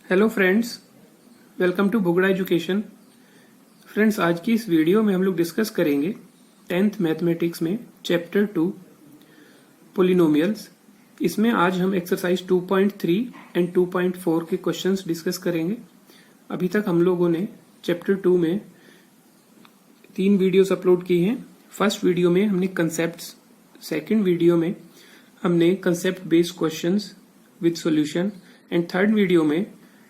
Hello friends, welcome to Bhugra education. Friends, आज की इस वीडियो में हम लोग डिस्कस करेंगे 10th मैथमेटिक्स में चैप्टर 2 पोलिनोमियल्स। इसमें आज हम एक्सरसाइज 2.3 एंड 2.4 के क्वेश्चंस डिस्कस करेंगे। अभी तक हम लोगों ने चैप्टर 2 में 3 वीडियोस अपलोड की हैं। फर्स्ट वीडियो में हमने कंसेप्ट्स, सेकंड वीडियो में हमने concept based questions with solution and third video में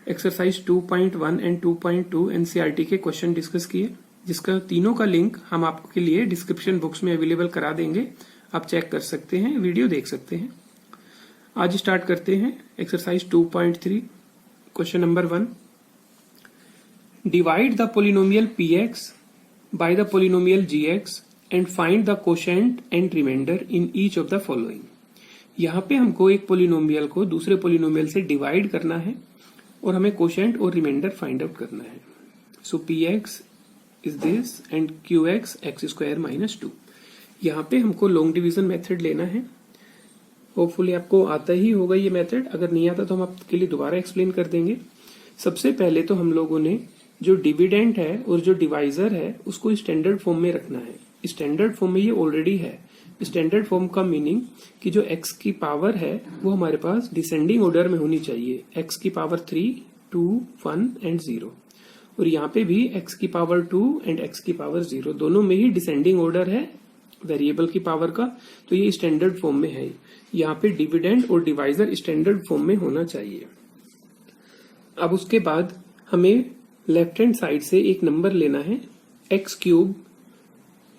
एक्सरसाइज 2.1 एंड 2.2 एनसीईआरटी के क्वेश्चन डिस्कस किए, जिसका तीनों का लिंक हम आपके लिए डिस्क्रिप्शन बॉक्स में अवेलेबल करा देंगे। आप चेक कर सकते हैं, वीडियो देख सकते हैं। आज स्टार्ट करते हैं exercise 2.3। Question number 1, divide the polynomial px by the polynomial gx and find the quotient and remainder in each of the following. यहाँ पे हमको एक पोलिनोमियल को दूसरे पोलिनोमियल से डिवाइड करना है और हमें कोशेंट और रिमाइंडर फाइंड आउट करना है। सो px is this and qx x square minus 2। यहाँ पे हमको लॉन्ग डिवीजन मेथड लेना है। होपफुली आपको आता ही होगा ये मेथड, अगर नहीं आता तो हम आपके लिए दोबारा एक्सप्लेन कर देंगे। सबसे पहले तो हम लोगों ने जो डिविडेंड है और जो डिवाइजर है उसको स्टैंडर्ड फॉर्म में रखना है। स्टैंडर्ड फॉर्म में ये ऑलरेडी है। स्टैंडर्ड फॉर्म का मीनिंग कि जो x की पावर है वो हमारे पास डिसेंडिंग ऑर्डर में होनी चाहिए। x की पावर 3, 2, 1 एंड 0, और यहाँ पे भी x की पावर 2 एंड x की पावर 0 दोनों में ही डिसेंडिंग ऑर्डर है वेरिएबल की पावर का, तो ये स्टैंडर्ड फॉर्म में है। यहाँ पे डिविडेंड और डिवाइजर स्टैंडर्ड फॉर्म में होना चाहिए। अब उसके बाद हमें लेफ्ट हैंड साइड से एक नंबर लेना है एक्स क्यूब।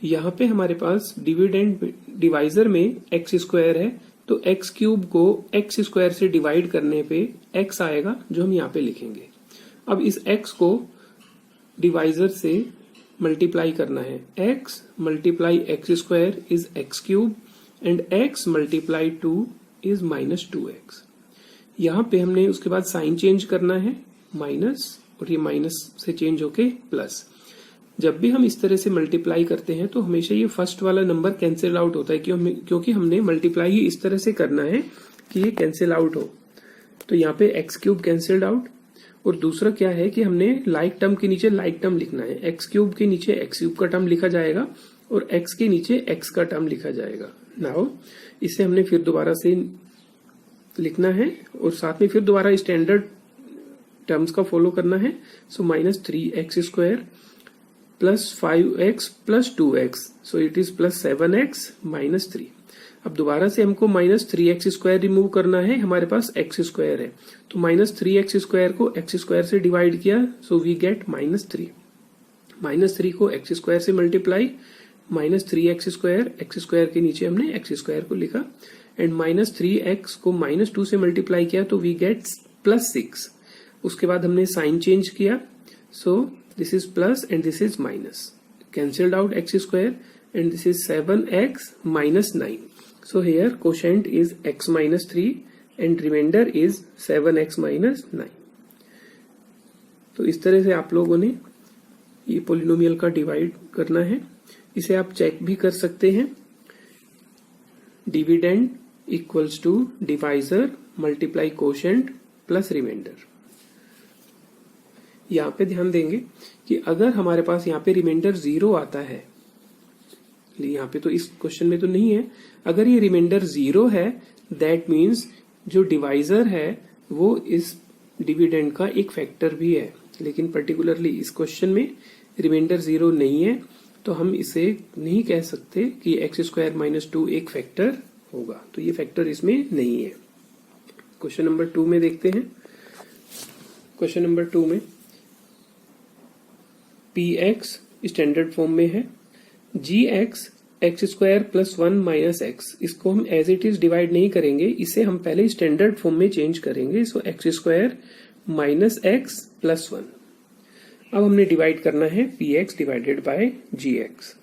यहाँ पे हमारे पास डिविडेंड डिवाइजर में एक्स स्क्वायर है, तो एक्स क्यूब को एक्स स्क्वायर से डिवाइड करने पे एक्स आएगा, जो हम यहाँ पे लिखेंगे। अब इस एक्स को डिवाइजर से मल्टीप्लाई करना है। X multiply x square is x cube and x multiply 2 is minus 2x। यहाँ पे हमने उसके बाद साइन चेंज करना है माइनस, और ये माइनस से चेंज होके प्लस। जब भी हम इस तरह से मल्टीप्लाई करते हैं तो हमेशा ये फर्स्ट वाला नंबर कैंसिल आउट होता है, क्योंकि हमने मल्टीप्लाई ही इस तरह से करना है कि ये कैंसिल आउट हो। तो यहाँ पे एक्स क्यूब कैंसिल्ड आउट, और दूसरा क्या है कि हमने लाइक टर्म के नीचे लाइक टर्म लिखना है। एक्स क्यूब के नीचे एक्स क्यूब का टर्म लिखा जाएगा और एक्स के नीचे एक्स का टर्म लिखा जाएगा। नाउ इसे हमने फिर दोबारा से लिखना है और साथ में फिर दोबारा स्टैंडर्ड टर्म्स का फॉलो करना है। So minus 3x square plus 5x plus 2x, so it is plus 7x minus 3। अब दोबारा से हमको माइनस 3x स्क्वायर रिमूव करना है, हमारे पास x स्क्वायर है, तो माइनस 3x स्क्वायर को x स्क्वायर से डिवाइड किया, so we get minus 3। Minus 3 को x स्क्वायर से multiply, minus 3x square, x square के नीचे हमने x स्क्वायर को लिखा, एंड माइनस 3x को माइनस 2 से मल्टीप्लाई किया तो वी गेट प्लस 6। उसके बाद हमने साइन चेंज किया, सो this is plus and this is minus, cancelled out x square, and this is 7x minus 9. So here quotient is x minus 3 and remainder is 7x minus 9. तो इस तरह से आप लोगों ने ये पोलिनोमियल का डिवाइड करना है। इसे आप चेक भी कर सकते हैं। Dividend equals to divisor multiply quotient plus remainder. यहाँ पे ध्यान देंगे कि अगर हमारे पास यहाँ पे रिमाइंडर 0 आता है, यहाँ पे तो इस क्वेश्चन में तो नहीं है, अगर ये रिमाइंडर 0 है दैट मीन्स जो डिवाइजर है वो इस डिविडेंड का एक फैक्टर भी है। लेकिन पर्टिकुलरली इस क्वेश्चन में रिमाइंडर 0 नहीं है, तो हम इसे नहीं कह सकते कि एक्स स्क्वायर माइनस 2 एक फैक्टर होगा, तो ये फैक्टर इसमें नहीं है। क्वेश्चन नंबर 2 में देखते हैं। क्वेश्चन नंबर 2 में px स्टैंडर्ड फॉर्म में है, gx x square plus 1 minus x, इसको हम एज इट इज डिवाइड नहीं करेंगे, इसे हम पहले स्टैंडर्ड फॉर्म में चेंज करेंगे। So x square minus x plus 1। अब हमने डिवाइड करना है px डिवाइडेड बाय gx।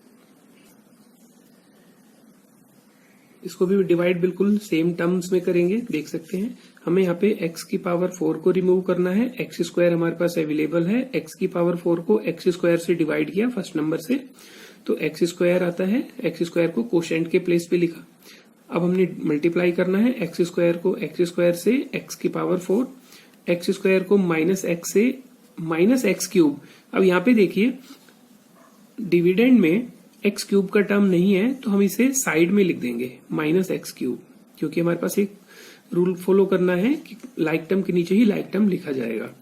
इसको भी डिवाइड बिल्कुल सेम टर्म्स में करेंगे, देख सकते हैं। हमें यहाँ पे x की पावर 4 को रिमूव करना है। x स्क्वायर हमारे पास अवेलेबल है, x की पावर 4 को x स्क्वायर से डिवाइड किया फर्स्ट नंबर से, तो x स्क्वायर आता है। x स्क्वायर को कोशेंट के प्लेस पे लिखा। अब हमने मल्टीप्लाई करना है x स्क्वायर को x स्क्वायर से x की पावर 4, एक्स स्क्वायर को माइनस एक्स से माइनस एक्स क्यूब। अब यहाँ पे देखिए डिविडेंड में एक्स क्यूब का टर्म नहीं है तो हम इसे साइड में लिख देंगे माइनस एक्स क्यूब, क्योंकि हमारे पास एक रूल फॉलो करना है कि लाइक टर्म के नीचे ही लाइक टर्म लिखा जाएगा।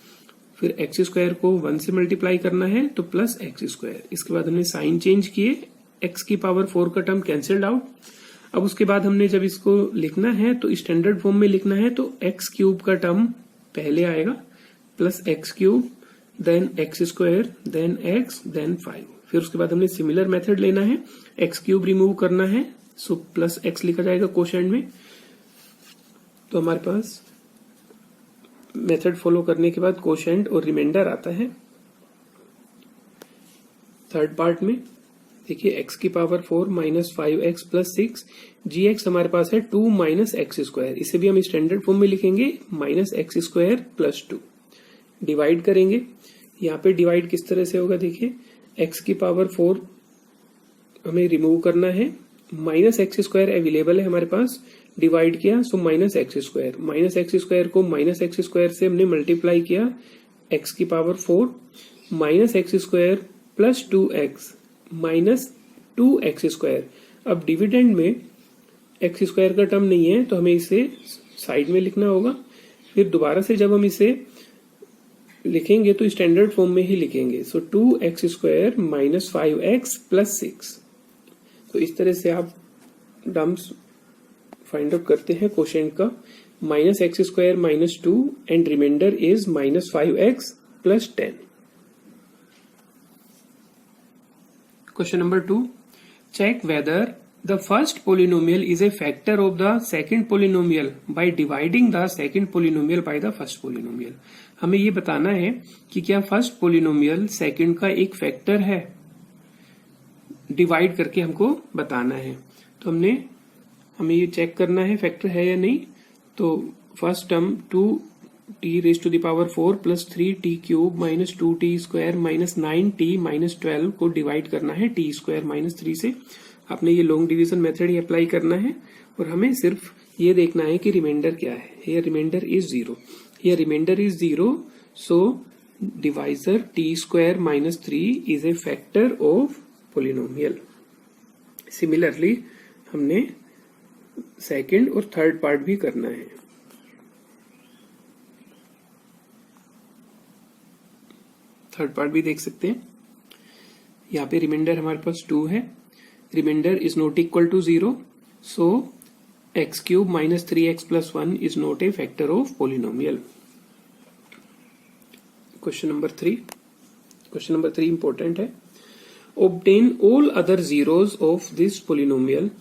फिर एक्स स्क्वायर को 1 से मल्टीप्लाई करना है तो प्लस एक्स स्क्वायर। इसके बाद हमने साइन चेंज किए, एक्स की पावर 4 का टर्म कैंसिल्ड आउट। अब उसके बाद हमने जब इसको लिखना है तो स्टैंडर्ड फॉर्म में लिखना है तो एक्स क्यूब का टर्म पहले आएगा plus x cube then x square then x then 5। फिर उसके बाद हमने सिमिलर मेथड लेना है, एक्स क्यूब रिमूव करना है सो प्लस एक्स लिखा जाएगा कोशेंट में। तो हमारे पास मेथड फॉलो करने के बाद कोशेंट और रिमाइंडर आता है। थर्ड पार्ट में देखिए x की पावर 4 माइनस 5x प्लस 6, जी एक्स हमारे पास है 2 माइनस एक्स स्क्वायर। इसे भी हम स्टैंडर्ड फॉर्म में लिखेंगे minus x square plus 2। Divide करेंगे, यहाँ पे डिवाइड किस तरह से होगा देखिए, x की पावर 4 हमें रिमूव करना है, माइनस एक्स स्क्वायर अवेलेबल है हमारे पास, डिवाइड किया so minus x square. Minus x square को माइनस एक्स स्क्वायर से हमने मल्टीप्लाई किया, x की power 4 minus x square plus 2x minus 2x square. अब डिविडेंड में एक्स स्क्वायर का टर्म नहीं है तो हमें इसे साइड में लिखना होगा। फिर दोबारा से जब हम इसे लिखेंगे तो स्टैंडर्ड फॉर्म में ही लिखेंगे, सो 2x square minus 5x plus 6। तो इस तरह से आप टर्म्स फाइंड आउट करते हैं कोशेंट का, minus x square minus 2 and remainder is minus 5x plus 10। Question number 2. Check whether the first polynomial is a factor of the second polynomial by dividing the second polynomial by the first polynomial. हमें ये बताना है कि क्या first polynomial second का एक factor है, divide करके हमको बताना है। तो हमें ये चेक करना है फैक्टर है या नहीं। तो first term 2t raise to the power 4 plus 3t cube minus 2t square minus 9t minus 12 को डिवाइड करना है t स्क्वायर माइनस 3 से। आपने ये लॉन्ग डिवीजन मेथड ही अप्लाई करना है और हमें सिर्फ ये देखना है कि रिमाइंडर क्या है। ये रिमाइंडर इज 0, ये remainder is 0, so divisor t square minus 3 is a factor of polynomial. Similarly हमने सेकेंड और थर्ड पार्ट भी करना है। थर्ड पार्ट भी देख सकते हैं, यहाँ पे रिमाइंडर हमारे पास 2 है, remainder is not equal to 0, so x cube minus 3x plus 1 is not a factor of polynomial. Question number 3, question number 3 important है। Obtain all other zeros of this polynomial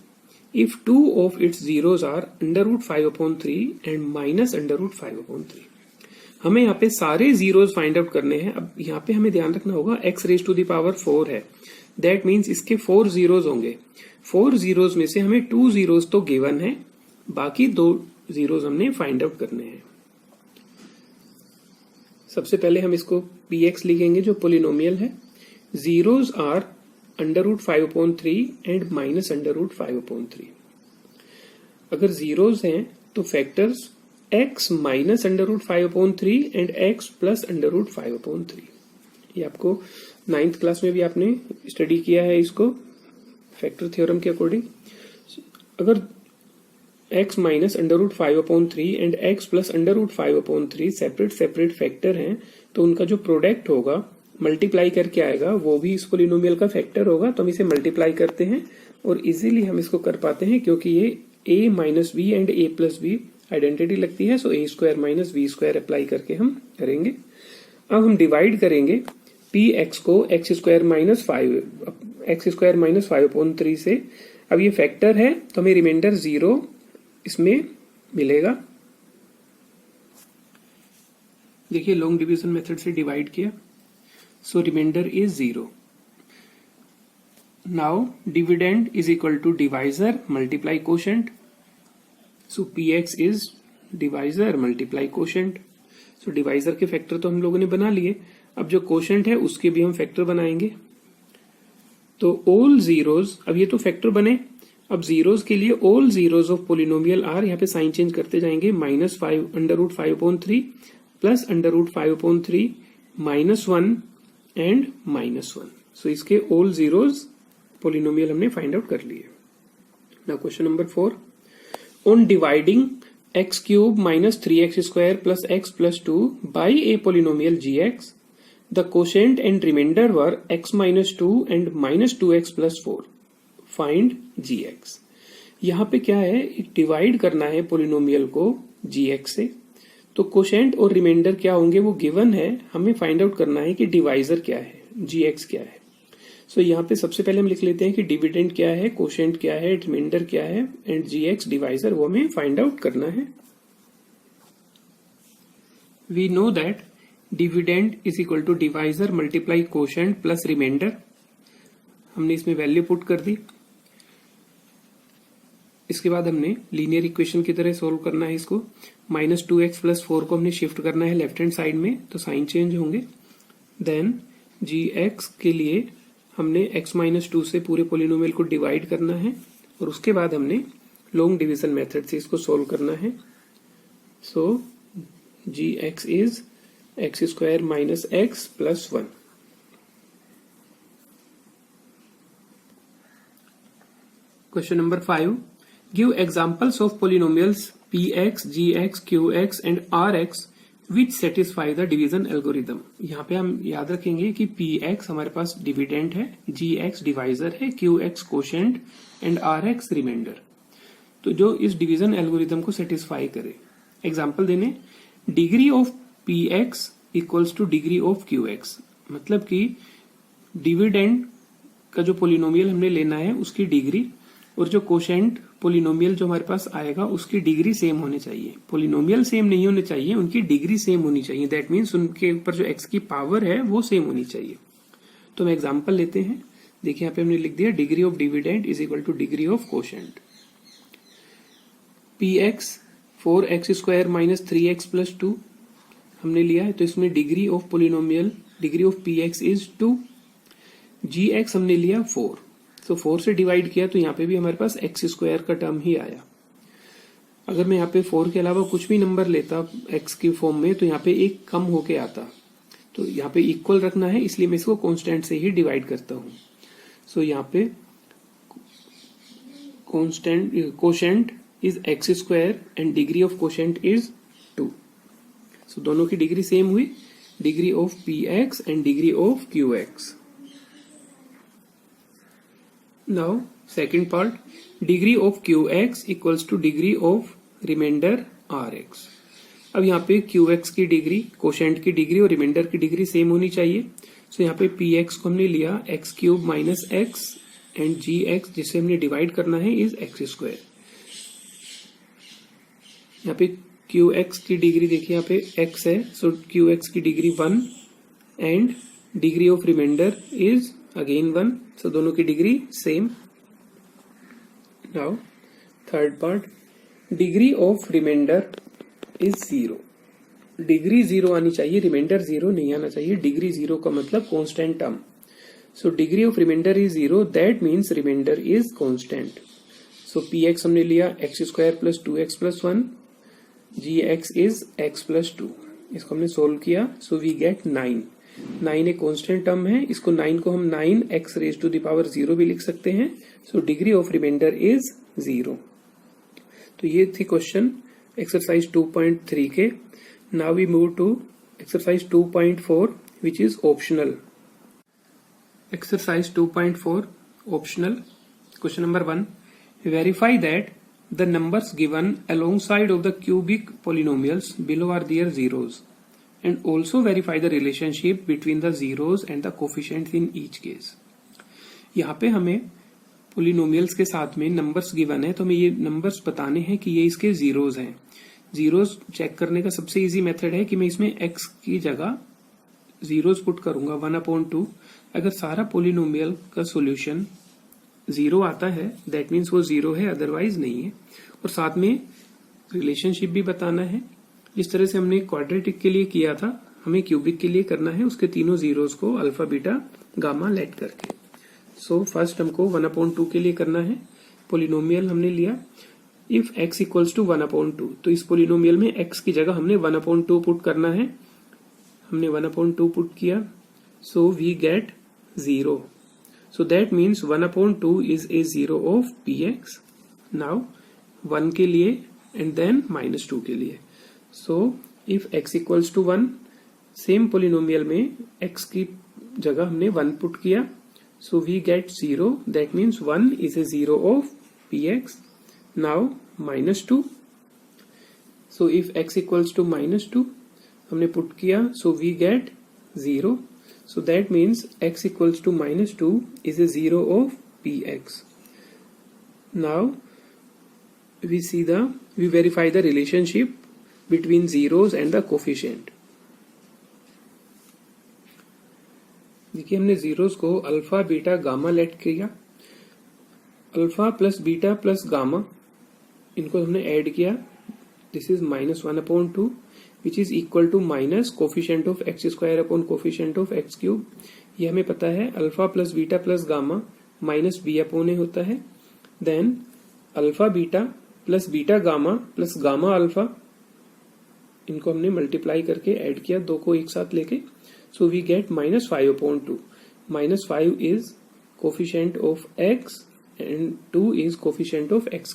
if 2 of its zeros are √5/3 and minus √5/3। हमें यहाँ पे सारे zeros find out करने हैं। अब यहाँ पे हमें ध्यान रखना होगा x raise to the power 4 है, दैट मीन्स इसके 4 जीरोज होंगे। 4 जीरोज में से हमें 2 जीरोज तो गिवन है, बाकी 2 जीरोज हमने फाइंड आउट करने हैं। सबसे पहले हम इसको px लिखेंगे जो पोलिनोमियल है। Zeros are √5/3 and minus √5/3। अगर जीरोज हैं तो factors x minus √5/3 and x plus √5/3। ये आपको 9th क्लास में भी आपने स्टडी किया है इसको फैक्टर थ्योरम के अकॉर्डिंग। अगर x minus √5/3 and x plus √5/3 separate factor हैं तो उनका जो प्रोडक्ट होगा मल्टीप्लाई करके आएगा वो भी इस पोलिनोमियल का फैक्टर होगा। तो हम इसे मल्टीप्लाई करते हैं और इजीली हम इसको कर पाते हैं क्योंकि ये a minus b and a plus b identity लगती है, so a square minus b square apply करके हम करेंगे। अब हम डिवाइड करेंगे px को x स्क्वायर माइनस 5/3 से। अब ये फैक्टर है तो हमें रिमाइंडर 0 इसमें मिलेगा। देखिए लॉन्ग डिवीजन मेथड से डिवाइड किया, so remainder is 0। Now dividend is equal to divisor multiply quotient, so px is divisor multiply quotient. So divisor के फैक्टर तो हम लोगों ने बना लिए, अब जो कोशेंट है उसके भी हम फैक्टर बनाएंगे। तो ऑल जीरोज, अब ये तो फैक्टर बने, अब जीरोज के लिए all zeros of polynomial are, यहाँ पे साइन चेंज करते जाएंगे, -5 √5/3 प्लस √5/3 -1 एंड -1। सो इसके ऑल जीरोज पोलिनोमियल हमने फाइंड आउट कर लिए। Now question number 4, on dividing x³ - 3x² + x + 2 by a polynomial gx, the quotient and remainder were x - 2 and -2x + 4. Find gx। यहाँ पे क्या है, डिवाइड करना है पोलिनोमियल को gx से, तो कोशेंट और रिमाइंडर क्या होंगे वो गिवन है, हमें फाइंड आउट करना है कि डिवाइजर क्या है, gx क्या है। सो यहाँ पे सबसे पहले हम लिख लेते हैं कि डिविडेंड क्या है, कोशेंट क्या है, रिमाइंडर क्या है एंड gx डिवाइजर वो हमें फाइंड आउट करना है। We know that dividend is equal to divisor multiply quotient plus remainder. हमने इसमें वैल्यू पुट कर दी। इसके बाद हमने लीनियर इक्वेशन की तरह सोल्व करना है इसको। -2x + 4 को हमने शिफ्ट करना है लेफ्ट हैंड साइड में, तो साइन चेंज होंगे। देन gx के लिए हमने x - 2 से पूरे पोलिनोमियल को डिवाइड करना है और उसके बाद हमने लॉन्ग डिवीजन मेथड से इसको सोल्व करना है। सो gx is x² - x + 1। Question number 5. Give examples of polynomials px, gx, qx and rx which satisfy the division algorithm। यहाँ पे हम याद रखेंगे कि px हमारे पास डिविडेंड है, gx डिवाइजर है, qx quotient and rx remainder, तो जो इस डिवीजन एल्गोरिथम को सेटिस्फाई करे। एग्जाम्पल देने, degree of px equals to degree of qx, मतलब कि डिविडेंड का जो पोलिनोमियल हमने लेना है उसकी डिग्री और जो कोशेंट पोलिनोमियल जो हमारे पास आएगा उसकी डिग्री सेम होनी चाहिए। पोलिनोमियल सेम नहीं होने चाहिए, उनकी डिग्री सेम होनी चाहिए। दैट मीन्स उनके ऊपर जो x की पावर है वो सेम होनी चाहिए। तो हम एग्जांपल लेते हैं। देखिए यहाँ पे हमने लिख दिया degree of dividend is equal to degree of quotient. px 4x² - 3x + 2 हमने लिया है, तो इसमें degree of polynomial degree of px is 2। gx हमने लिया 4, तो 4 से डिवाइड किया तो यहाँ पे भी हमारे पास x² का टर्म ही आया। अगर मैं यहाँ पे 4 के अलावा कुछ भी नंबर लेता x की फॉर्म में तो यहाँ पे एक कम होके आता, तो यहाँ पे इक्वल रखना है इसलिए मैं इसको कांस्टेंट से ही डिवाइड करता हूँ। सो यहाँ पे quotient is x² and degree of quotient is 2। सो दोनों की डिग्री सेम हुई, degree of px and degree of qx। Now second part, degree of qx equals to degree of remainder rx। अब यहाँ पे qx की डिग्री, कोशेंट की degree और reminder की डिग्री सेम होनी चाहिए। सो यहाँ पे px को हमने लिया x³ - x एंड gx जिसे हमने डिवाइड करना है इज x²। यहाँ पे qx की डिग्री देखिए यहाँ पे x है, सो qx की degree 1 and degree of remainder is again 1, so दोनों की degree same. Now third part, degree of remainder is 0। Degree 0 आनी चाहिए, रिमाइंडर 0 नहीं आना चाहिए। डिग्री 0 का मतलब constant term. So degree of remainder is 0, that means remainder is constant. So px हमने लिया x² + 2x + 1, gx is x + 2। इसको हमने सोल्व किया, सो वी गेट 9। 9 एक कांस्टेंट टर्म है, इसको 9 को हम 9x⁻0 भी लिख सकते हैं। So degree of remainder is 0। तो ये थी क्वेश्चन एक्सरसाइज 2.3 के। Now we move to exercise 2.4 which is optional. Exercise 2.4 optional. Question number 1, verify that the numbers given alongside of the cubic polynomials below are their zeros and also verify the relationship between the zeros and the coefficients in each case। यहाँ पे हमें polynomials के साथ में numbers given है, तो हमें ये नंबर्स बताने हैं कि ये इसके जीरोज हैं। जीरोज चेक करने का सबसे इजी मेथड है कि मैं इसमें x की जगह जीरोज पुट करूंगा 1/2। अगर सारा पोलिनोमियल का सॉल्यूशन 0 आता है दैट मीन्स वो 0 है, अदरवाइज नहीं है। और साथ में रिलेशनशिप भी बताना है, जिस तरह से हमने क्वाड्रेटिक के लिए किया था हमें क्यूबिक के लिए करना है, उसके तीनों जीरोज को अल्फा बीटा गामा लेट करके। सो फर्स्ट हमको 1/2 के लिए करना है। पोलिनोमियल हमने लिया इफ x इक्वल्स टू 1/2, तो इस पोलिनोमियल में x की जगह हमने 1/2 पुट करना है। हमने 1/2 पुट किया, so we get 0. So that means 1/2 is a 0 of px. Now 1 के लिए and then -2 के लिए. So if x equals to 1, same polynomial में x की जगह हमने 1 पुट किया, so we get 0. That means 1 is a 0 of px. Now -2. So if x equals to -2, हमने पुट किया, so we get 0. So that means x equals to -2 is a 0 of px. Now we verify the relationship between zeros and the coefficient. देखिए हमने zeros को alpha beta gamma late किया, alpha plus beta plus gamma इनको हमने add किया, this is -1/2 which is equal to minus coefficient of x square upon coefficient of x cube. ये हमें पता है alpha plus beta plus gamma minus b upon a होता है. Then alpha beta plus beta gamma plus gamma alpha, इनको हमने multiply करके add किया, दो को एक साथ लेके, so we get -5/2. -5 is coefficient of x and 2 is coefficient of x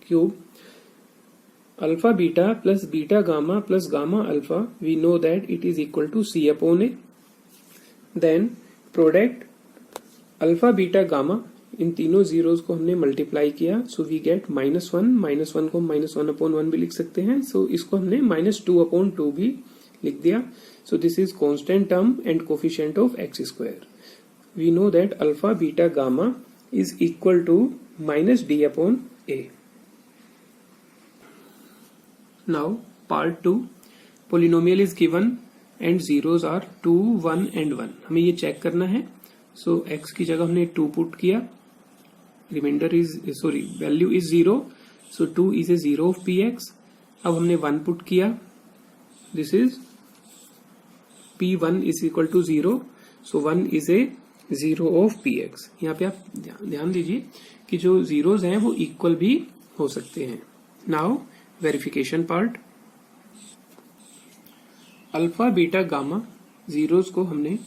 cube. Alpha beta plus beta gamma plus gamma alpha, we know that it is equal to c upon a. Then product alpha beta gamma, इन तीनों zeros को हमने multiply किया, so we gate -1. -1 को -1/1 भी लिख सकते हैं, सो इसको हमने -2/2 भी लिख दिया. So this is constant term and coefficient of x square. We know that alpha beta gamma is equal to -d/a. Now part 2, polynomial is given and zeros are 2, 1 and 1. हमें ये चेक करना है. So x की जगह हमने 2 put किया, value is 0, so 2 is a 0 of px. अब हमने 1 पुट किया, this is p1 is equal to 0, so 1 is a 0 of px. यहाँ पे आप ध्यान दीजिए कि जो जीरोस हैं वो इक्वल भी हो सकते हैं. Now verification part, alpha beta gamma zeros को हमने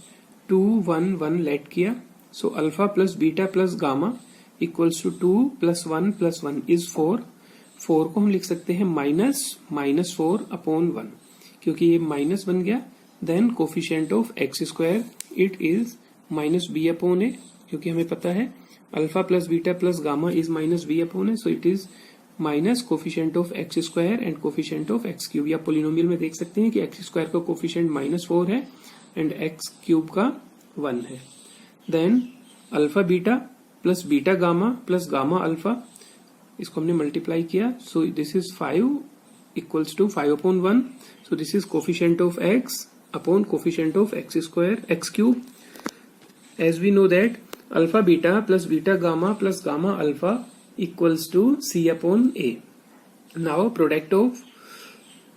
2, 1, 1 लेट किया, so alpha plus beta plus gamma equals to 2 + 1 + 1 is 4. 4 को हम लिख सकते हैं -4/1, क्योंकि ये माइनस बन गया. Then coefficient of x square, it is -b/a, क्योंकि हमें पता है alpha plus beta plus gamma is -b/a, so it is minus coefficient of x square and coefficient of x cube. या पोलिनोमियल में देख सकते हैं कि x स्क्वायर का कोफिशिएंट -4 है एंड x क्यूब का 1 है. Then alpha beta plus beta gamma plus gamma alpha, इसको हमने मल्टीप्लाई किया, so this is 5 equals to 5/1. So this is coefficient of x upon coefficient of x square x cube. As we know that alpha beta plus beta gamma plus gamma alpha equals to c/a. Now product of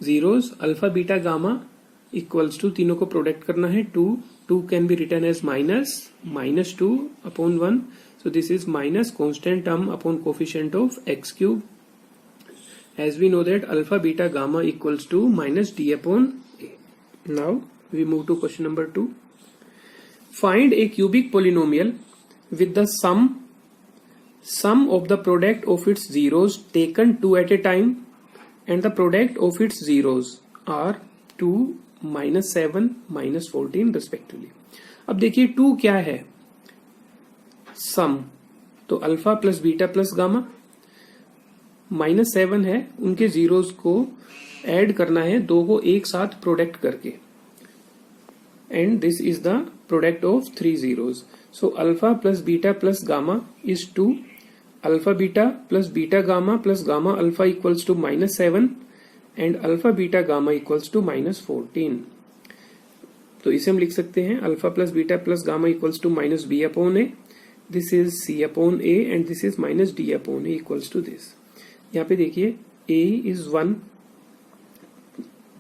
zeros alpha beta gamma equals to, तीनों को product करना है, 2 can be written as -2/1. So this is minus constant term upon coefficient of x cube. As we know that alpha beta gamma equals to -d/a. Now we move to question number 2. Find a cubic polynomial with the sum of the product of its zeros taken 2 at a time and the product of its zeros are 2, -7, -14 respectively. अब देखिए 2 क्या है, सम, तो alpha plus beta plus gamma, -7 है, उनके zeros को add करना है, दो को एक साथ प्रोडक्ट करके, and this is the product of 3 zeros. So alpha plus beta plus gamma is 2. Alpha beta plus beta gamma plus gamma alpha equals to -7 and alpha beta gamma equals to -14. तो इसे हम लिख सकते हैं alpha plus beta plus gamma equals to -b/a. This is c/a and this is -d/a equals to this. यहाँ पे देखिए a is 1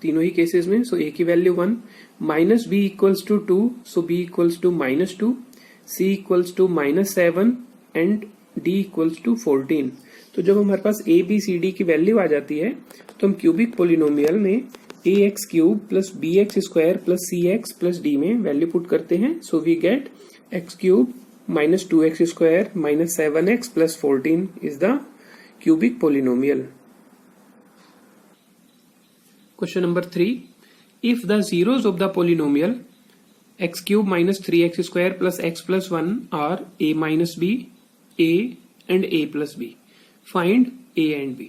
तीनों ही केसेस में, सो a की value 1, -b equals to 2, so b equals to -2, c equals to -7 and d equals to 14। तो जब हमारे पास a b c d की वैल्यू आ जाती है तो हम क्यूबिक पोलिनोमियल में ax cube plus bx square plus cx plus d में वैल्यू पुट करते हैं। So we get x cube minus 2x square minus 7x plus 14 is the cubic polynomial. Question number 3. If the zeros of the polynomial x cube minus 3x square plus x plus 1 are a minus b, a and a plus b, find a and b.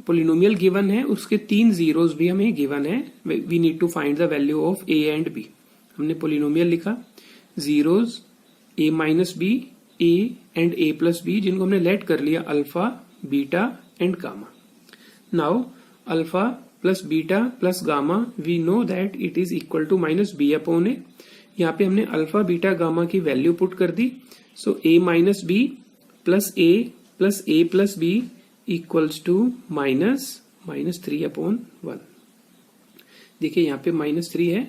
Polynomial given है, उसके 3 zeros भी हमें given है। We need to find the value of a and b। हमने polynomial लिखा, zeros a minus b, a and a plus b, जिनको हमने let कर लिया alpha, beta and gamma. Now alpha plus beta plus gamma, we know that it is equal to minus b upon a. यहाँ पे हमने alpha beta gamma की value put कर दी। So a minus b plus a plus b equals to minus 3 upon 1। देखिए यहाँ पे -3 है,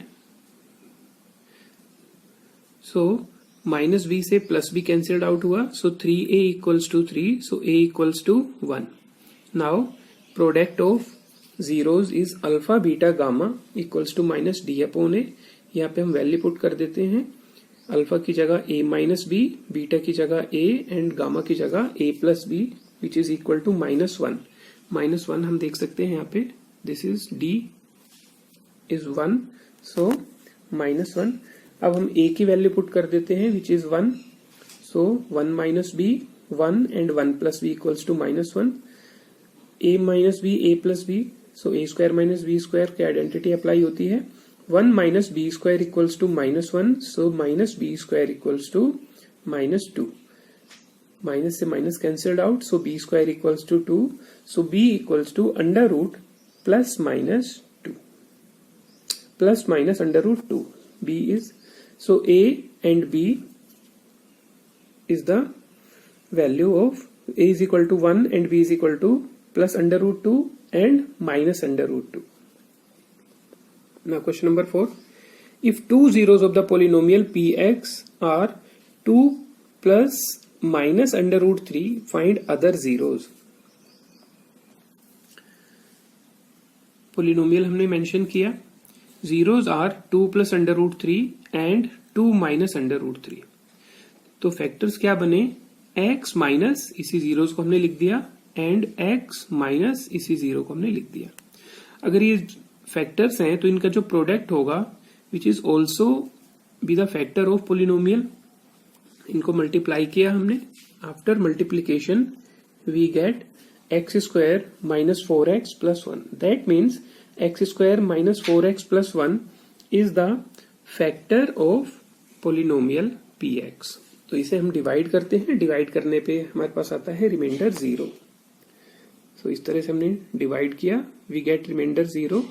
सो माइनस बी से प्लस बी कैंसिल्ड आउट हुआ। So 3a equals to 3, so a equals to 1। Now product of zeros is alpha beta gamma equals to minus d upon a. यहाँ पे हम value put कर देते हैं, alpha की जगह a माइनस बी, बीटा की जगह a एंड गामा की जगह a plus b which is equal to -1। -1 हम देख सकते हैं यहाँ पे, this is d is 1, so -1। अब हम a की वैल्यू पुट कर देते हैं which is 1, so 1 minus b 1 and 1 plus b equals to -1। a minus b a plus b, so a square minus b square की आइडेंटिटी अप्लाई होती है। 1 minus b square equals to -1, so minus b square equals to -2। Minus से minus cancelled out, so b square equals to 2, so b equals to under root plus minus 2 plus minus under root 2। b is, so a and b is the value of a is equal to 1 and b is equal to plus under root 2 and minus under root 2. Now question number 4. If two zeros of the polynomial px are 2 plus minus under root 3, find other zeros. Polynomial हमने mention किया, zeros are 2 plus under root 3 and 2 minus under root 3. तो factors क्या बने, x minus इसी zeros को हमने लिख दिया एंड x माइनस इसी जीरो को हमने लिख दिया। अगर ये फैक्टर्स हैं तो इनका जो प्रोडक्ट होगा which is also be the factor of polynomial, इनको मल्टीप्लाई किया हमने। After multiplication we get x square minus 4x plus 1। That means x square minus 4x plus 1 is the factor of polynomial px। तो इसे हम divide करते हैं, divide करने पे हमारे पास आता है रिमाइंडर 0। सो इस तरह से हमने डिवाइड किया, वी गेट रिमाइंडर 0।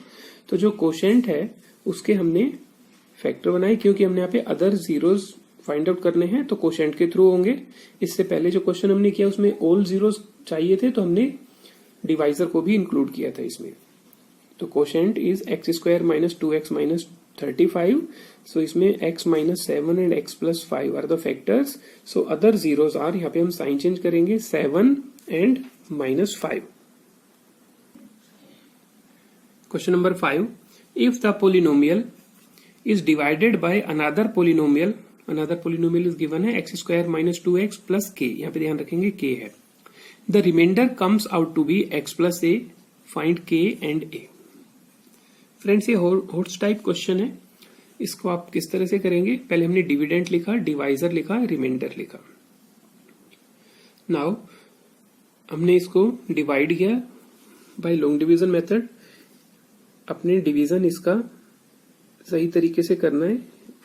तो जो कोशेंट है उसके हमने फैक्टर बनाए, क्योंकि हमने यहाँ पे अदर जीरोस फाइंड आउट करने हैं तो कोशेंट के थ्रू होंगे। इससे पहले जो क्वेश्चन हमने किया उसमें ऑल जीरोस चाहिए थे तो हमने डिवाइजर को भी इंक्लूड किया था इसमें। तो quotient is x square minus 2x minus 35। So इसमें x minus 7 and x plus 5 are the factors. So other zeros are, यहाँ पे हम साइन चेंज करेंगे, 7 and -5। Question number 5. If the polynomial is divided by another polynomial is given है x square minus 2x plus k, यहाँ पे ध्यान रखेंगे k है। The remainder comes out to be x plus a, find k and a. Friends ये होट्स type question है, इसको आप किस तरह से करेंगे, पहले हमने डिविडेंड लिखा, डिवाइजर लिखा, रिमाइंडर लिखा। नाउ हमने इसको डिवाइड किया बाय लॉन्ग डिवीजन मेथड। अपने डिवीजन इसका सही तरीके से करना है,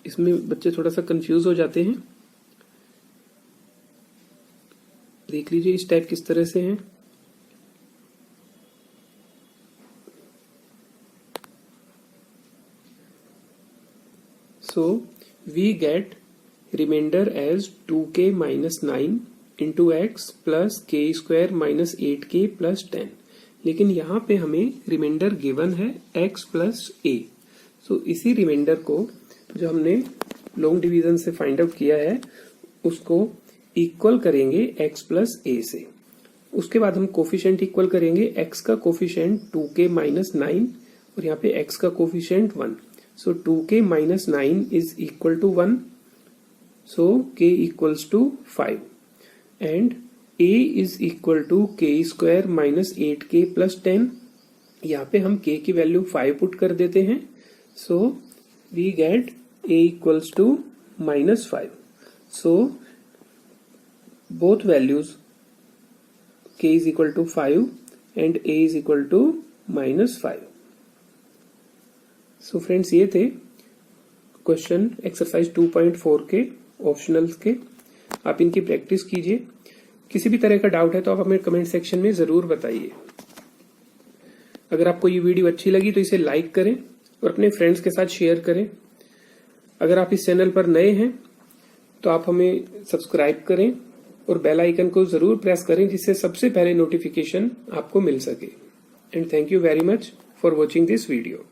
इसमें बच्चे थोड़ा सा कंफ्यूज हो जाते हैं। देख लीजिए इस टाइप किस तरह से है। So we get remainder as 2k minus 9 into x plus k square minus 8k plus 10। लेकिन यहाँ पे हमें रिमाइंडर गिवन है x प्लस ए। सो इसी रिमाइंडर को जो हमने लॉन्ग डिवीजन से फाइंड आउट किया है उसको इक्वल करेंगे x प्लस a से। उसके बाद हम कोफिशिएंट इक्वल करेंगे, x का कोफिशिएंट 2k माइनस 9 और यहाँ पे x का coefficient 1। So 2k minus 9 is equal to 1, so k equals to 5 and a is equal to k square minus 8k plus 10। यहाँ पे हम k की वैल्यू 5 पुट कर देते हैं, so we get a equals to minus 5। So both values k is equal to 5 and a is equal to minus 5. So friends, ये थे question exercise 2.4 के ऑप्शनल्स के। आप इनकी प्रैक्टिस कीजिए। किसी भी तरह का डाउट है तो आप हमें कमेंट सेक्शन में जरूर बताइए। अगर आपको ये वीडियो अच्छी लगी तो इसे लाइक करें और अपने फ्रेंड्स के साथ शेयर करें। अगर आप इस चैनल पर नए हैं तो आप हमें सब्सक्राइब करें और बेल आइकन को जरूर प्रेस करें, जिससे सबसे पहले नोटिफिकेशन आपको मिल सके। And thank you very much for watching this video.